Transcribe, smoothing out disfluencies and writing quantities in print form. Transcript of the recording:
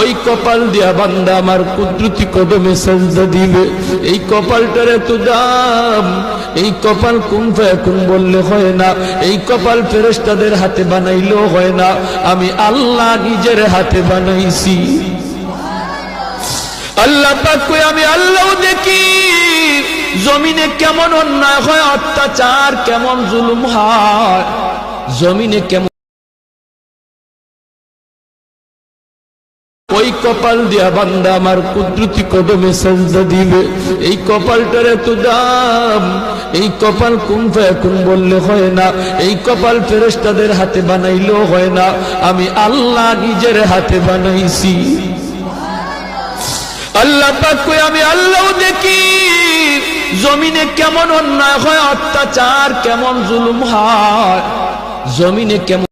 ওই কপাল দিয়া বান্দা আমার কুদরতি কদমে সাজদা দিবে। এই কপালটার এত দাম, এই কপাল কুন ফায়াকুন বললে হয় না, এই কপাল ফেরেশতাদের হাতে বানাইলেও হয় না, আমি আল্লাহ নিজের হাতে বানাইছি। আল্লাহ পাক কই আমি আল্লাহ দেখি জমিনে কেমন অন্যায় হয়, অত্যাচার কেমন জুলুম হয়, জমিনে কেমন। ওই কপাল দিয়া বান্দা আমার কুদরতি কদমে সাজদা দিবে। এই কপালটার এত দাম, এই কপাল কুন ফায়াকুন বললে হয় না, এই কপাল ফেরেশতাদের হাতে বানাইলেও হয় না, আমি আল্লাহ নিজের হাতে বানাইছি। আল্লাহ পাক কই আমি আল্লাহ দেখি জমিনে কেমন অন্যায় হয়, অত্যাচার কেমন জুলুম হয়, জমিনে কেমন